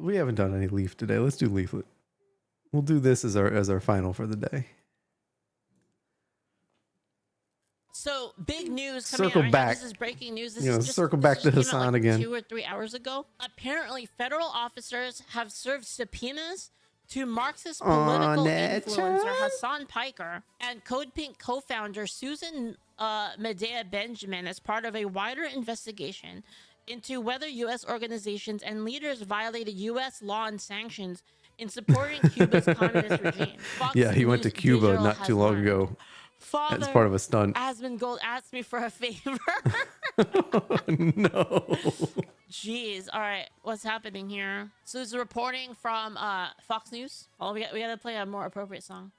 we haven't done any Leaf today. Let's do Leaflet. We'll do this as our final for the day. So big news coming Circle out right back. now. This is breaking news. This You know, is just, circle this back just to came out, Hasan like, again. 2 or 3 hours ago. Apparently, federal officers have served subpoenas to Marxist political influencer Hasan Piker and Code Pink co-founder Susan Medea Benjamin as part of a wider investigation into whether U.S. organizations and leaders violated U.S. law and sanctions in supporting Cuba's communist regime. Fox Yeah, he went to News Cuba Digital not has too long learned. ago. Father As part of a stunt. Asmund Gold asked me for a favor. No. Jeez. All right. What's happening here? So this is reporting from Fox News. Oh, we gotta play a more appropriate song.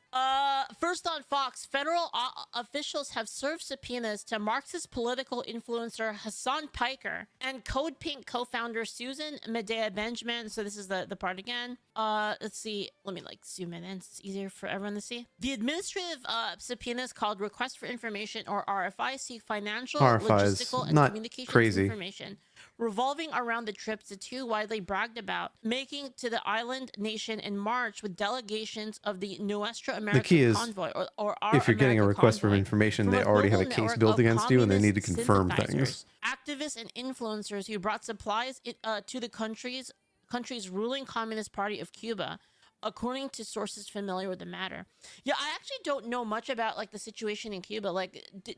First on Fox, federal officials have served subpoenas to Marxist political influencer Hasan Piker and Code Pink co-founder Susan Medea Benjamin. So this is the part again. Let's see. Let me zoom in. It's easier for everyone to see. The administrative subpoenas called Request for Information, or RFI, seek financial, logistical, and communications information revolving around the trips the two widely bragged about making to the island nation in March with delegations of the Nuestra American Convoy, or our if you're getting a request for convoy, information, they already have a case built against you and they need to confirm things. Activists and influencers who brought supplies to the country's ruling Communist Party of Cuba, according to sources familiar with the matter. Yeah, I actually don't know much about the situation in Cuba.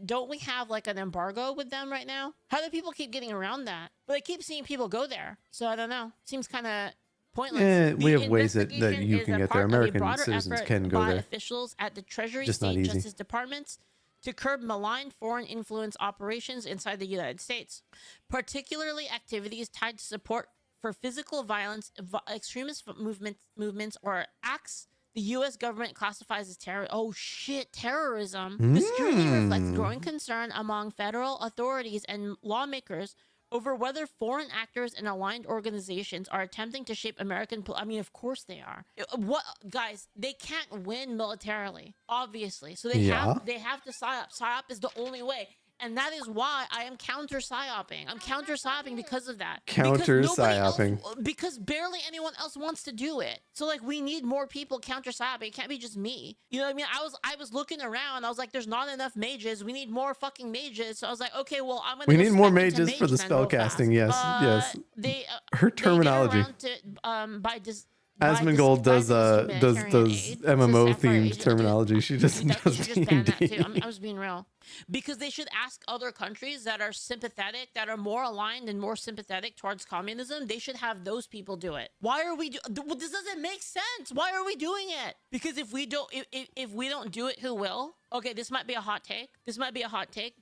Don't we have an embargo with them right now? How do people keep getting around that? But I keep seeing people go there, so I don't know. Seems kind of pointless. We have ways that you can get there. American citizens can go there. Officials at the Treasury, Just State, Justice Departments to curb malign foreign influence operations inside the United States, particularly activities tied to support for physical violence, extremist movements, or acts the U.S. government classifies as terror. Oh shit, terrorism. The scrutiny reflects growing concern among federal authorities and lawmakers over whether foreign actors and aligned organizations are attempting to shape American. I mean, of course they are. What, guys? They can't win militarily, obviously. So they have to PsyOp. PsyOp is the only way. And that is why I am counter PsyOping. I'm counter PsyOping because of that. Counter PsyOping. Because barely anyone else wants to do it. So we need more people counter PsyOping. It can't be just me. You know what I mean? I was looking around. I was like, there's not enough mages. We need more fucking mages. So I was like, okay, well, I'm gonna. We need more mages for the spell casting. Yes, yes. Her terminology. Asmongold does MMO themed terminology. She does D&D. I was being real. Because they should ask other countries that are sympathetic, that are more aligned and more sympathetic towards communism. They should have those people do it. Why are we this doesn't make sense. Why are we doing it? Because if we don't do it, who will? Okay, this might be a hot take.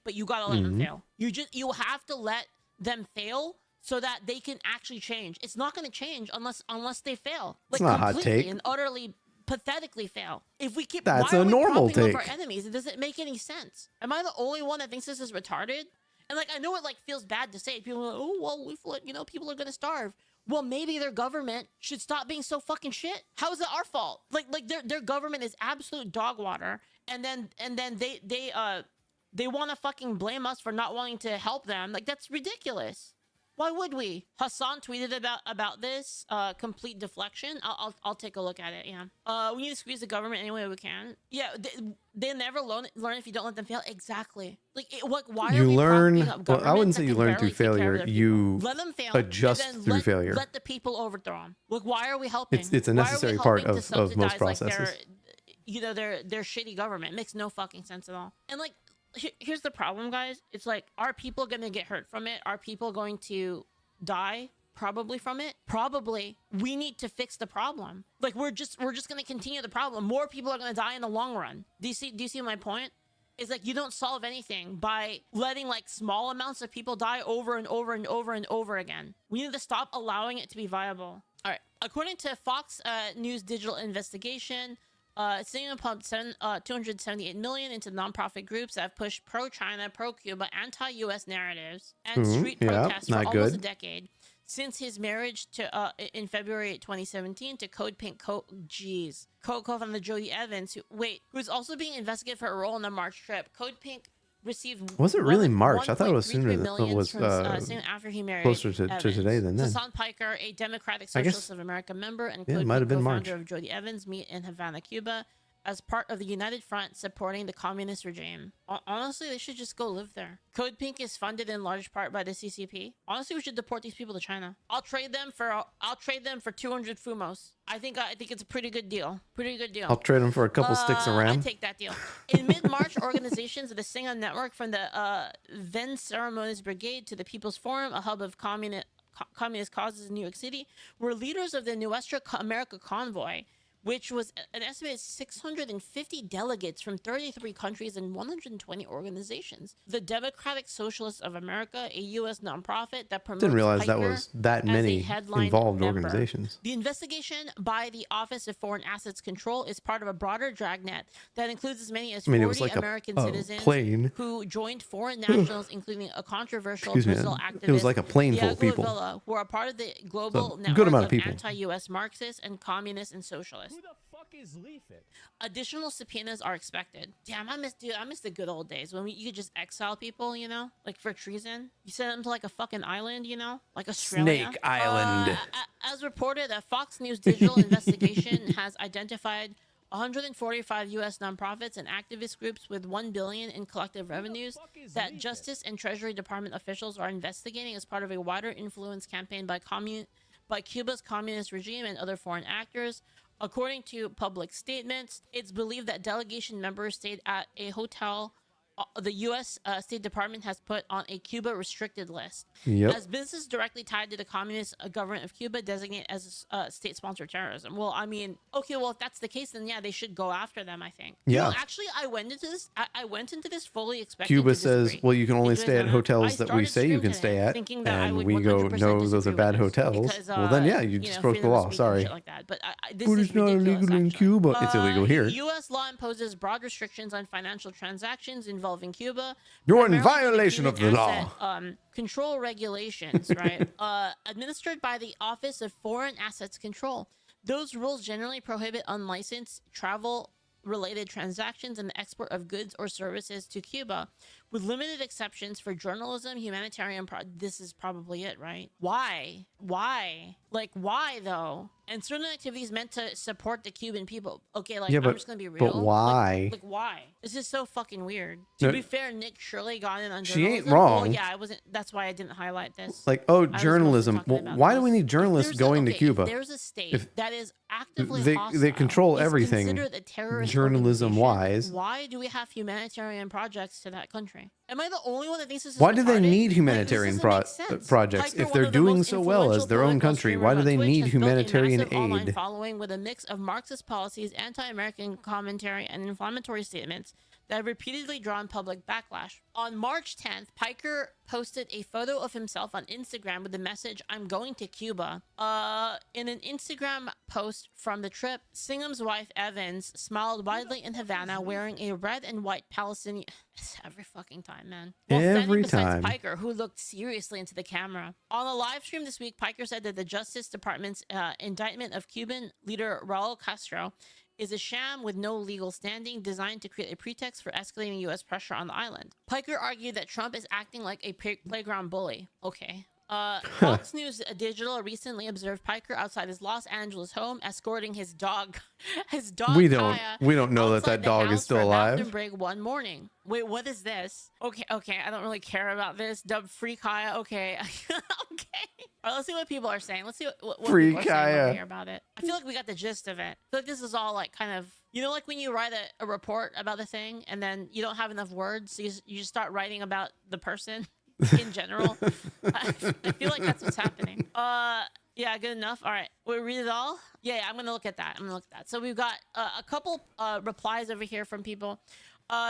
But you gotta let them fail. You have to let them fail so that they can actually change. It's not going to change unless they fail. It's not a hot take. And utterly, pathetically fail. If we keep, that's why a are we normal propping take. Up our enemies? It doesn't make any sense. Am I the only one that thinks this is retarded? And I know it feels bad to say. People are like, oh well, people are going to starve. Well, maybe their government should stop being so fucking shit. How is it our fault? Their government is absolute dog water, and then they want to fucking blame us for not wanting to help them. That's ridiculous. Why would we? Hasan tweeted about this complete deflection. I'll take a look at it. Yeah. We need to squeeze the government any way we can. Yeah. They never learn if you don't let them fail. Exactly. Why you are we learn? Up well, I wouldn't say you learn through failure. You let them fail. Adjust through failure. Let the people overthrow them. Why are we helping? It's a necessary part of most processes. Their shitty government. It makes no fucking sense at all. And here's the problem, guys. It's are people going to get hurt from it? Are people going to die probably from it? Probably. We need to fix the problem. We're just going to continue the problem. More people are going to die in the long run. Do you see my point? It's you don't solve anything by letting small amounts of people die over and over and over and over again. We need to stop allowing it to be viable. All right. According to Fox News Digital Investigation, Citizen pumped $278 million into nonprofit groups that have pushed pro-China, pro-Cuba, anti-U.S. narrowes and street protests for almost a decade. Since his marriage in February 2017 to Code Pink co-founder Jody Evans, who's also being investigated for a role in the March trip. Code Pink received. Was it really March? I thought it was sooner than it million was soon after he married closer to today than then. Hasan Piker, a Democratic I guess- Socialist of America member and Yeah, it might have been March. co-founder of Jody Evans, meet in Havana, Cuba, as part of the United Front supporting the communist regime. Honestly, they should just go live there. Code Pink is funded in large part by the CCP. Honestly, we should deport these people to China. I'll trade them for 200 Fumos. I think it's a pretty good deal. Pretty good deal. I'll trade them for a couple sticks of RAM. I take that deal. In mid-March, organizations of the Singa Network, from the Ven Ceremonies Brigade to the People's Forum, a hub of communist causes in New York City, were leaders of the Nuestra America Convoy, which was an estimated 650 delegates from 33 countries and 120 organizations. The Democratic Socialists of America, a U.S. nonprofit that promotes Didn't realize that Piker was that as a many headline involved member. organizations. The investigation by the Office of Foreign Assets Control is part of a broader dragnet that includes as many as 40 it was like American a citizens plane. who joined foreign nationals, including a controversial Excuse me, Brazil activist. it was like a plane full of Diego people. Avila, who are part of the global So, network good amount of people. anti-U.S. Marxists and communists and socialists. Who the fuck is Leaflit? Additional subpoenas are expected. Damn, I miss the good old days when you could just exile people, you know, like for treason. You send them to like a fucking island, you know, like Australia. Snake Island. As reported, a Fox News digital investigation has identified 145 U.S. nonprofits and activist groups with $1 billion in collective revenues that Justice and Treasury Department officials are investigating as part of a wider influence campaign by Cuba's communist regime and other foreign actors. According to public statements, it's believed that delegation members stayed at a hotel the U.S. State Department has put on a Cuba restricted list. Yep. As businesses directly tied to the communist government of Cuba designated as state-sponsored terrorism. Well, I mean, okay, well, if that's the case, then yeah, they should go after them, I think. Yeah. You know, actually, I went into this fully expecting Cuba to says, disagree. well, you can only Because, stay at hotels that we started say you stream can stay today at. thinking that I And would we go, 100% no, those are disagree bad with this hotels. because, Well, then, yeah, you you just know, broke the freedom of law. speech and Sorry. shit like that. But this But is it's not ridiculous, illegal in actually. Cuba. It's illegal here. U.S. law imposes broad restrictions on financial transactions involving Cuba. You're in primarily violation of the Cuban law. asset, control regulations, right? Administered by the Office of Foreign Assets Control. Those rules generally prohibit unlicensed travel-related transactions and the export of goods or services to Cuba, with limited exceptions for journalism, humanitarian. This is probably it, right? Why? Like, why though? And certain activities meant to support the Cuban people. Okay, like, Yeah, I'm but- just gonna be real. but why? Like why? This is so fucking weird. No, To be fair, Nick Shirley got in on she ain't journalism. wrong. Well, yeah, I wasn't. That's why I didn't highlight this. Like, oh, I was mostly journalism. talking Well, about why do this. we need If journalists there's a- going to okay, Cuba? There's a state If that is actively they hostile, control is everything considered a terrorist journalism-wise. organization. Why do we have humanitarian projects to that country? Am I the only one that thinks this is Why do they retarded? need Like, humanitarian this doesn't make sense. projects? Piker, If one they're of the doing most so well as influential their own political country, streamer why do on they Twitch, need has built a humanitarian massive online aid? following with a mix of Marxist policies, anti-American commentary, and inflammatory statements that have repeatedly drawn public backlash. On March 10th, Piker posted a photo of himself on Instagram with the message, "I'm going to Cuba." In an Instagram post from the trip, Singham's wife, Evans, smiled widely in Havana wearing a red and white Palestinian... It's every fucking time, man. Standing Every besides time. Piker, who looked seriously into the camera. On a live stream this week, Piker said that the Justice Department's indictment of Cuban leader Raul Castro is a sham with no legal standing, designed to create a pretext for escalating U.S. pressure on the island. Piker argued that Trump is acting like a playground bully. Okay. Fox News Digital recently observed Piker outside his Los Angeles home, escorting his dog, We don't Kaya, know that outside that the dog house is still for a bathroom alive. break one morning. Wait, what is this? Okay, I don't really care about this. Dubbed Free Kaya. Okay, okay. All right, let's see what people are saying. Let's see what Free people are saying over Kaya. here about it. I feel like we got the gist of it. I feel like this is all like kind of, you know, like when you write a report about the thing and then you don't have enough words, so you just start writing about the person in general. I feel like that's what's happening. Yeah, good enough. All right, we read it all. Yeah, I'm gonna look at that. So we've got a couple replies over here from people.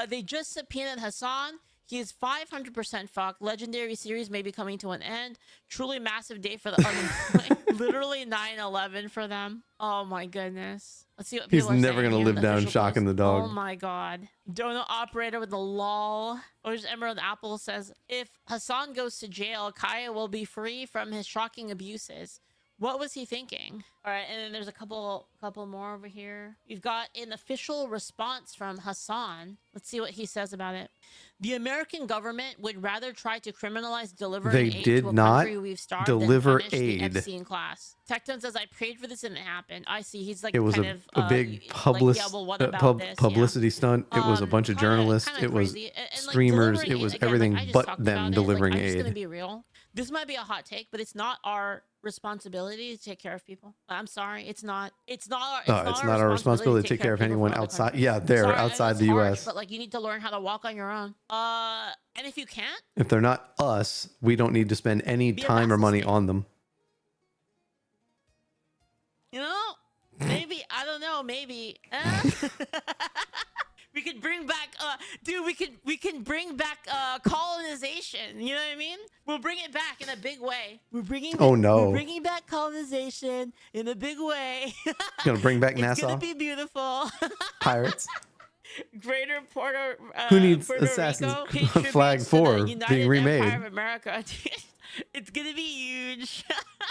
They just subpoenaed Hasan. He is 500% fucked. Legendary series may be coming to an end. Truly massive day for the unemployed. Literally 9/11 for them. Oh my goodness. Let's see what He's people are never saying gonna here in live down official shocking post. the dog. Oh my god. Donut operator with the lol. Or just Emerald Apple says, if Hasan goes to jail, Kaya will be free from his shocking abuses. What was he thinking? All right, and then there's a couple more over here. We've got an official response from Hasan. Let's see what he says about it. The American government would rather try to criminalize delivering They aid did to a not country we've starved deliver than punish the aid. Epstein class. Tecton says, I prayed for this and it happened. I see. He's like It was kind a of big like, yeah, well, what about this? publicity stunt. It was a bunch of journalists. Kinda it was crazy. And, streamers. like, It was again, everything like, I just but talked them about delivering it. Like, I'm just aid. gonna be real. This might be a hot take, but it's not our responsibility to take care of people. I'm sorry, it's not. It's not our responsibility to take care of anyone outside. Yeah, they're outside the U.S. But like, you need to learn how to walk on your own. And if you can't, if they're not us, we don't need to spend any time or money on them. You know, maybe I don't know. Maybe we could bring back, dude. We can bring back colonization. You know what I mean? We'll bring it back in a big way. We're bringing back colonization in a big way. Gonna bring back It's Nassau. gonna be beautiful. Pirates. Greater Puerto. Who needs Puerto Assassin's Rico Flag 4 being remade? Empire of America. It's gonna be huge.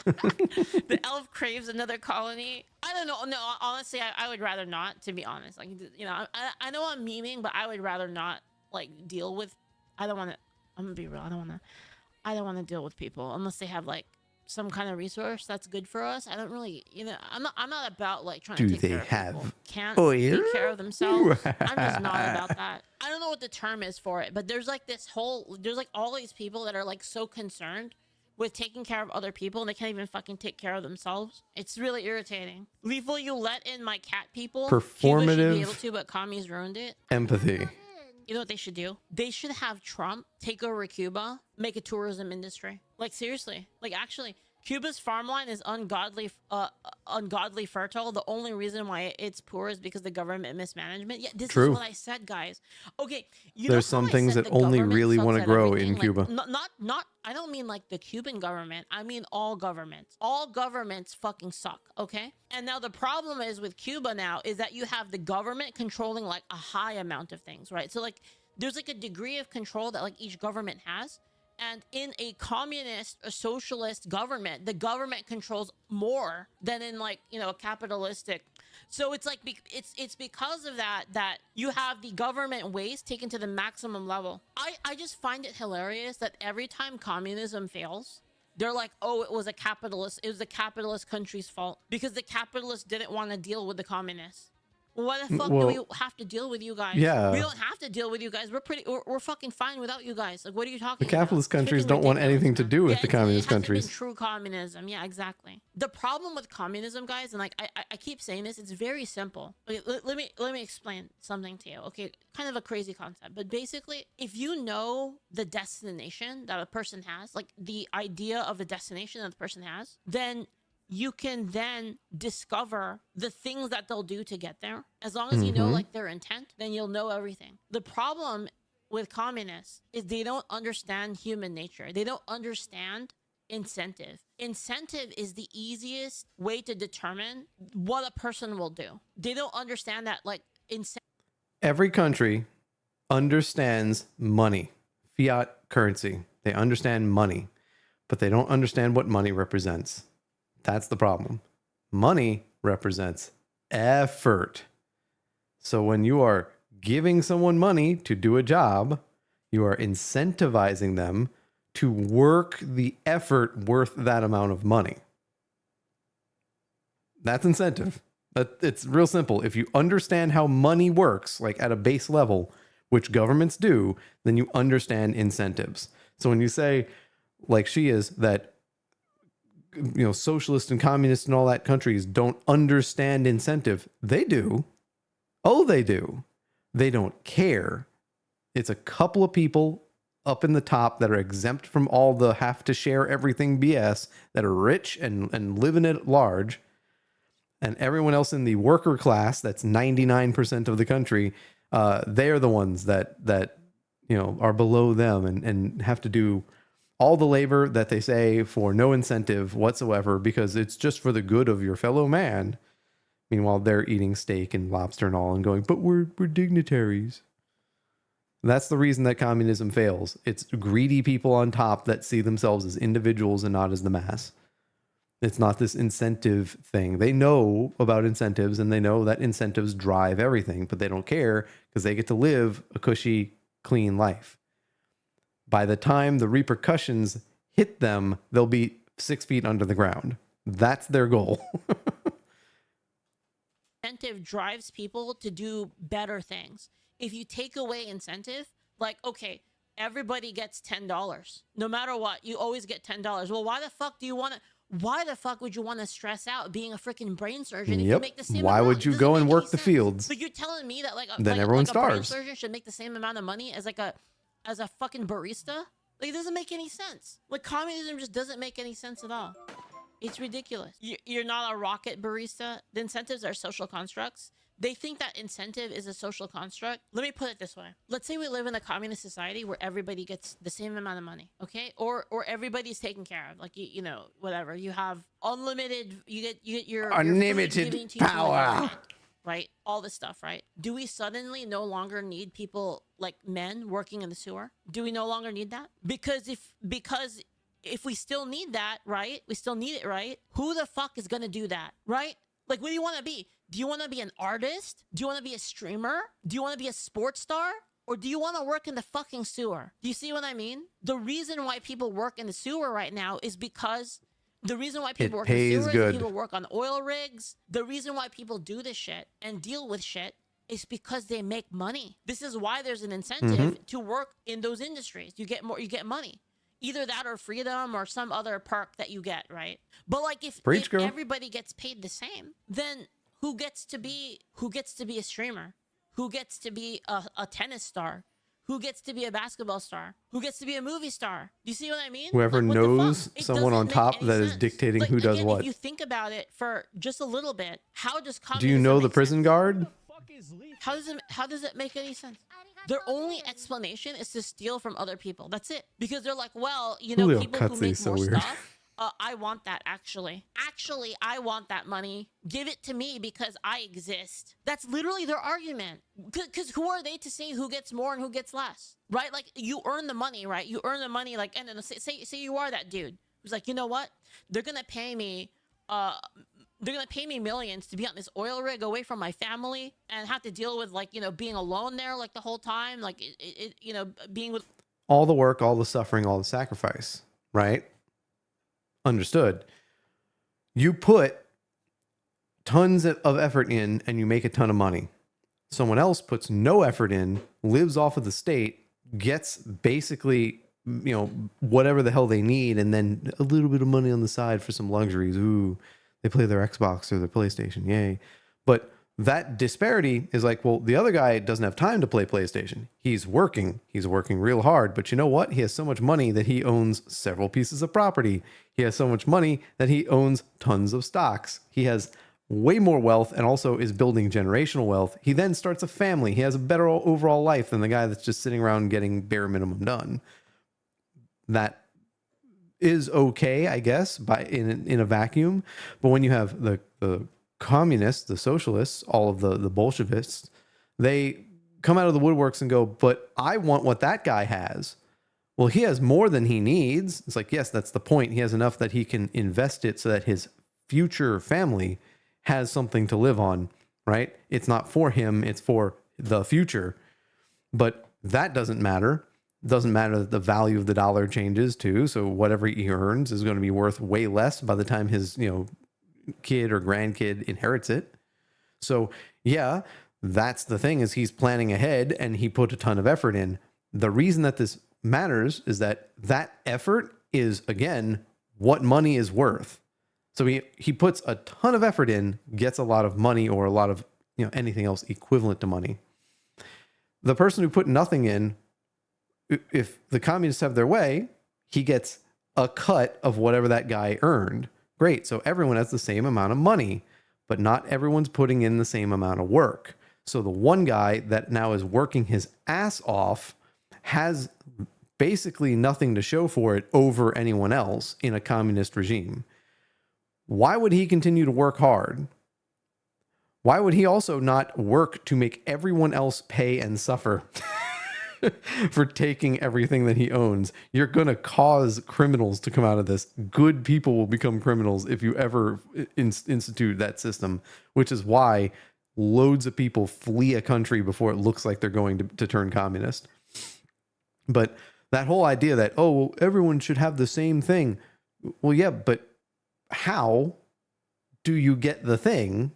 The elf craves another colony. I don't know. No, honestly, I would rather not. To be honest, like, you know, I know I'm memeing, but I would rather not like deal with. I don't want to. I'm gonna be real. I don't want to deal with people unless they have like some kind of resource that's good for us. I don't really, you know, I'm not about like trying to take care of people. Can't take care of themselves. I'm just not about that. I don't know what the term is for it, but there's like all these people that are like so concerned with taking care of other people and they can't even fucking take care of themselves. It's really irritating. Lethal, you let in my cat people. Performative. Cuba should be able to, but commies ruined it. Empathy. You know what they should do? They should have Trump take over Cuba, make a tourism industry. Like, seriously. Like, actually, Cuba's farmland is ungodly fertile. The only reason why it's poor is because the government mismanagement. Yeah, this is what I said, guys. Okay, there's some things that only really want to grow in Cuba. Not. I don't mean like the Cuban government. I mean all governments. All governments fucking suck. Okay. And now the problem is with Cuba now is that you have the government controlling like a high amount of things, right? So like there's like a degree of control that like each government has. And in a communist or socialist government, the government controls more than in like, you know, a capitalistic. So it's like, it's because of that you have the government waste taken to the maximum level. I just find it hilarious that every time communism fails, they're like, oh, it was the capitalist country's fault because the capitalists didn't want to deal with the communists. Well, why the fuck do we have to deal with you guys? Yeah. We don't have to deal with you guys. We're fucking fine without you guys. Like, what are you talking about? The capitalist countries don't want anything to do with the communist countries. True communism. Yeah, exactly. The problem with communism, guys, and like I keep saying this, it's very simple. Okay, let me explain something to you. Okay, kind of a crazy concept, but basically, if you know the destination that a person has, like the idea of the destination that the person has, then you can then discover the things that they'll do to get there. As long as you know like their intent, then you'll know everything. The problem with communists is they don't understand human nature. They don't understand incentive. Incentive is the easiest way to determine what a person will do. They don't understand that like every country understands money, fiat currency. They understand money, but they don't understand what money represents. That's the problem. Money represents effort. So when you are giving someone money to do a job, you are incentivizing them to work the effort worth that amount of money. That's incentive. It's real simple. If you understand how money works, like at a base level, which governments do, then you understand incentives. So when you say, like she is, that you know, socialist and communist and all that countries don't understand incentive. They do. Oh, they do. They don't care. It's a couple of people up in the top that are exempt from all the have to share everything BS, that are rich and living at large. And everyone else in the worker class, that's 99% of the country, they're the ones that you know are below them and have to do all the labor that they say for no incentive whatsoever because it's just for the good of your fellow man. Meanwhile, they're eating steak and lobster and all and going, but we're dignitaries. That's the reason that communism fails. It's greedy people on top that see themselves as individuals and not as the mass. It's not this incentive thing. They know about incentives and they know that incentives drive everything, but they don't care because they get to live a cushy, clean life. By the time the repercussions hit them, they'll be 6 feet under the ground. That's their goal. Incentive drives people to do better things. If you take away incentive, like, okay, everybody gets $10. No matter what, you always get $10. Well, why the fuck would you want to stress out being a freaking brain surgeon if you make the same Why amount? would you go and work the fields? But you're telling me that Then everyone a brain starves. surgeon should make the same amount of money as a fucking barista? Like, it doesn't make any sense. Like, communism just doesn't make any sense at all. It's ridiculous. You're not a rocket barista. The incentives are social constructs. They think that incentive is a social construct. Let me put it this way. Let's say we live in a communist society where everybody gets the same amount of money, okay? Or everybody's taken care of. Like, you know, whatever. You have unlimited, you get your unlimited power. Right? All this stuff, right? Do we suddenly no longer need people like men working in the sewer? Do we no longer need that? Because if we still need that, right? We still need it, right? Who the fuck is gonna do that, right? Like, what do you want to be? Do you want to be an artist? Do you want to be a streamer? Do you want to be a sports star? Or do you want to work in the fucking sewer? Do you see what I mean? The reason why people work in the sewer right now is because the reason why people work in the sewer is people work on oil rigs. The reason why people do this shit and deal with shit is because they make money. This is why there's an incentive to work in those industries. You get money. Either that or freedom or some other perk that you get, right? But like if everybody gets paid the same, then who gets to be a streamer? Who gets to be a tennis star? Who gets to be a basketball star? Who gets to be a movie star? Do you see what I mean? Whoever knows someone on top that is dictating who does what. If you think about it for just a little bit, how does communism Do you know the prison guard? How does it make any sense? Their only explanation is to steal from other people. That's it. Because they're like, well, you know, people who make more stuff. I want that, actually. Actually, I want that money. Give it to me because I exist. That's literally their argument. Because who are they to say who gets more and who gets less? Right? Like, you earn the money, right? You earn the money, like, and then say you are that dude who's like, you know what? They're gonna pay me millions to be on this oil rig away from my family and have to deal with, like, you know, being alone there, like, the whole time, like, you know, being with all the work, all the suffering, all the sacrifice, right? Understood. You put tons of effort in and you make a ton of money. Someone else puts no effort in, lives off of the state, gets basically, you know, whatever the hell they need, and then a little bit of money on the side for some luxuries. Ooh, they play their Xbox or their PlayStation. Yay. But that disparity is like, well, the other guy doesn't have time to play PlayStation. He's working real hard, but you know what? He has so much money that he owns several pieces of property. He has so much money that he owns tons of stocks. He has way more wealth and also is building generational wealth. He then starts a family. He has a better overall life than the guy that's just sitting around getting bare minimum done. That is okay, I guess, in a vacuum. But when you have the communists, the socialists, all of the Bolshevists, they come out of the woodworks and go, but I want what that guy has. Well, he has more than he needs. It's like, yes, that's the point. He has enough that he can invest it so that his future family has something to live on, right? It's not for him, it's for the future. But that doesn't matter. Doesn't matter that the value of the dollar changes too. So whatever he earns is going to be worth way less by the time his, you know, kid or grandkid inherits it. So yeah, that's the thing, is he's planning ahead and he put a ton of effort in. The reason that this matters is that effort is, again, what money is worth. So he puts a ton of effort in, gets a lot of money, or a lot of, you know, anything else equivalent to money. The person who put nothing in, if the communists have their way, he gets a cut of whatever that guy earned. Great. So everyone has the same amount of money, but not everyone's putting in the same amount of work. So the one guy that now is working his ass off has basically nothing to show for it over anyone else in a communist regime. Why would he continue to work hard? Why would he also not work to make everyone else pay and suffer? for taking everything that he owns. You're going to cause criminals to come out of this. Good people will become criminals if you ever institute that system, which is why loads of people flee a country before it looks like they're going to turn communist. But that whole idea that, oh, well, everyone should have the same thing. Well, yeah, but how do you get the thing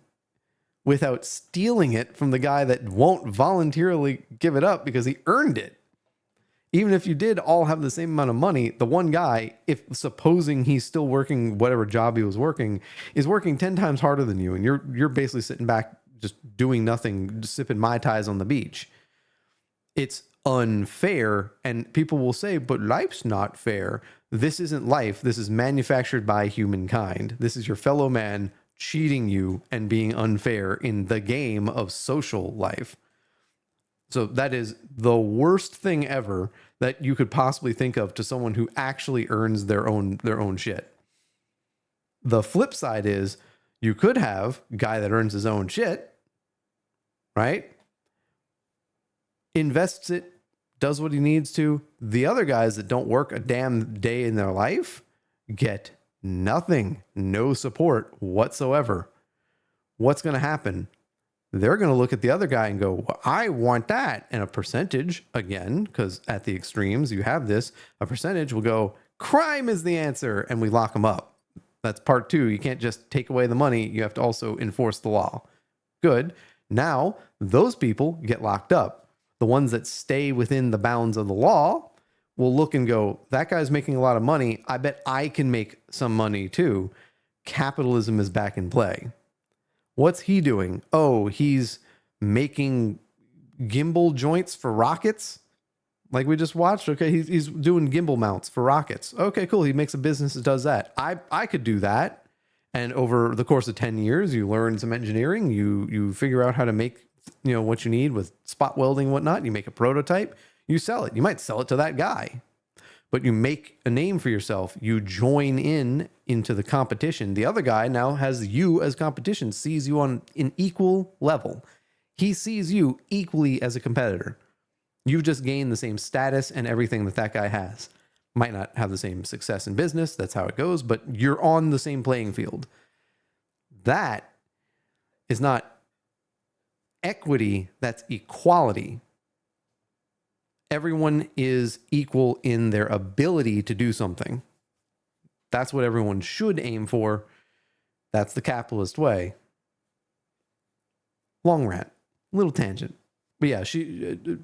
without stealing it from the guy that won't voluntarily give it up because he earned it? Even if you did all have the same amount of money, the one guy, if supposing he's still working whatever job he was working, is working 10 times harder than you, and you're basically sitting back just doing nothing, just sipping Mai Tais on the beach. It's unfair, and people will say, but life's not fair. This isn't life. This is manufactured by humankind. This is your fellow man cheating you and being unfair in the game of social life. So that is the worst thing ever that you could possibly think of to someone who actually earns their own shit. The flip side is you could have a guy that earns his own shit, right? Invests it, does what he needs to. The other guys that don't work a damn day in their life get nothing, no support whatsoever. What's going to happen? They're going to look at the other guy and go, well, I want that. And a percentage, again, because at the extremes you have this, a percentage will go, crime is the answer, and we lock them up. That's part two. You can't just take away the money. You have to also enforce the law. Good. Now, those people get locked up. The ones that stay within the bounds of the law will look and go, that guy's making a lot of money. I bet I can make some money too. Capitalism is back in play. What's he doing? Oh, he's making gimbal joints for rockets, like we just watched. Okay, he's doing gimbal mounts for rockets. Okay, cool. He makes a business that does that. I could do that. And over the course of 10 years, you learn some engineering. You figure out how to make what you need with spot welding and whatnot. You make a prototype. You sell it. You might sell it to that guy, but you make a name for yourself. You join into the competition. The other guy now has you as competition, sees you on an equal level. He sees you equally as a competitor. You've just gained the same status and everything that guy has. Might not have the same success in business. That's how it goes, but you're on the same playing field. That is not equity, that's equality. Everyone is equal in their ability to do something. That's what everyone should aim for. That's the capitalist way. Long rant, little tangent. But yeah,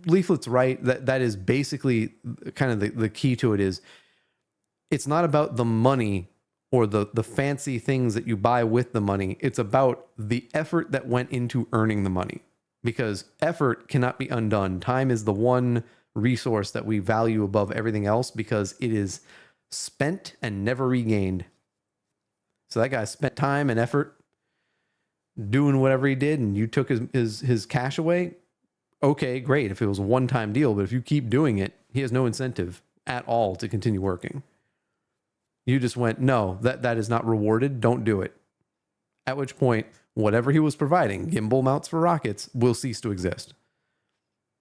Leaflet's right. That is basically kind of the key to it is it's not about the money or the fancy things that you buy with the money. It's about the effort that went into earning the money, because effort cannot be undone. Time is the one resource that we value above everything else because it is spent and never regained. So that guy spent time and effort doing whatever he did, and you took his cash away. Okay, great. If it was a one-time deal, but if you keep doing it, he has no incentive at all to continue working. You just went, no, that is not rewarded. Don't do it. At which point, whatever he was providing, gimbal mounts for rockets, will cease to exist.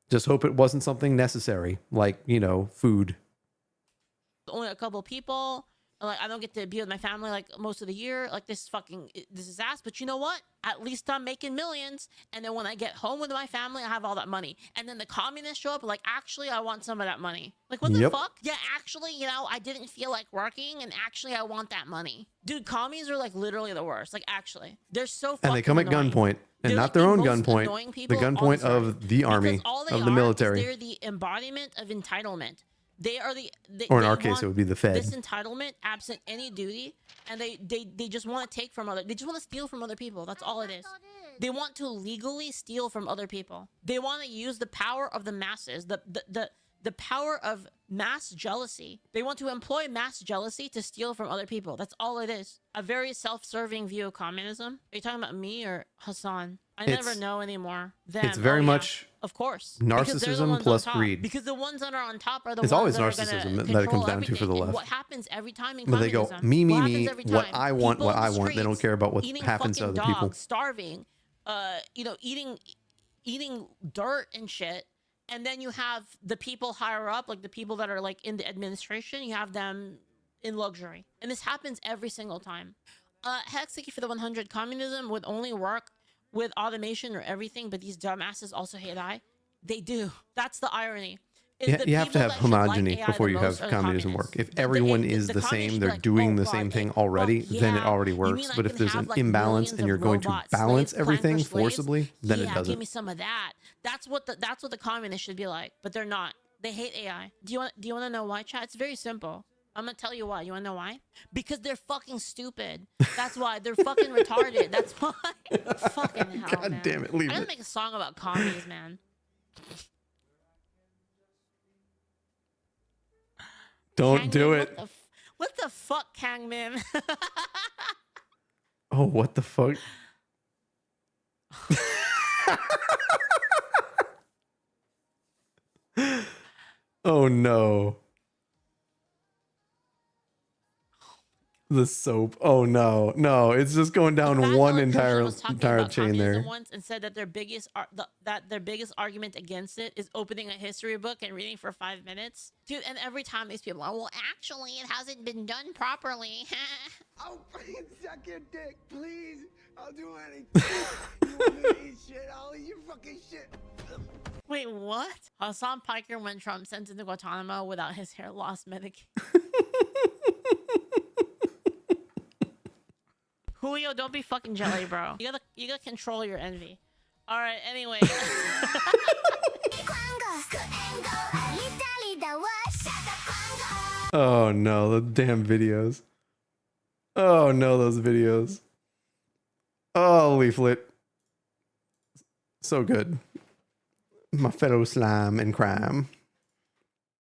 Just hope it wasn't something necessary, like, food. Only a couple people. Like, I don't get to be with my family like most of the year. Like, this is ass. But you know what? At least I'm making millions. And then when I get home with my family, I have all that money. And then the communists show up like, actually, I want some of that money. Like, what the fuck? Yeah, actually, I didn't feel like working. And actually, I want that money. Dude, commies are like literally the worst. Like, actually, they're so fucking And they come at annoying. gunpoint. And They're not like their the own most gunpoint. annoying The people gunpoint on of the army, Because all they of the are military. is they're the embodiment of entitlement. They are Or in they our case, want it would be the Fed. This entitlement, absent any duty, and they just want to take from they just want to steal from other people. That's all it is. They want to legally steal from other people. They want to use the power of the masses, the power of mass jealousy. They want to employ mass jealousy to steal from other people. That's all it is. A very self-serving view of communism. Are you talking about me or Hasan? I never know anymore. It's very much, of course, narcissism plus greed. Because the ones that are on top are the it's ones always that narcissism are that it comes down to for the everything. left. And what happens every time in But they communism? go, me, Every what time? I want, People what in the I want. They don't streets care about what eating happens to fucking other people. dogs, starving, eating dirt and shit. And then you have the people higher up, like the people that are like in the administration, you have them in luxury. And this happens every single time. Hex, thank you for the 100. Communism would only work with automation or everything, but these dumbasses also hate AI. They do. That's the irony. You have to have homogeny before you have communism work. If everyone is the same, they're doing the same thing already, then it already works. But if there's an imbalance and you're going to balance everything forcibly, then it doesn't. Give me some of that. That's what the communists should be like, but they're not. They hate AI. Do you want to know why, chat? It's very simple. I'm gonna tell you why. You wanna know why? Because they're fucking stupid. That's why. They're fucking retarded. That's why. Fucking hell, God man. damn it, leave I'm gonna it. make a song about commies, man. Don't Kang do Min, it. What the fuck, Kang Min? Oh, what the fuck? Oh no. The soap. Oh no. No, it's just going down one entire chain there. Once and said that their biggest argument against it is opening a history book and reading for 5 minutes. Dude, and every time these people are, well, actually it hasn't been done properly. I'll fucking suck your dick, please. I'll do anything. You want me to eat shit? I'll eat your fucking shit. Wait, what? Hasan Piker when Trump sent into Guantanamo without his hair loss medication. Julio, don't be fucking jelly, bro. You gotta control your envy. All right. Anyway. Oh no, the damn videos. Oh no, those videos. Oh, Leaflit. So good. My fellow slime in crime.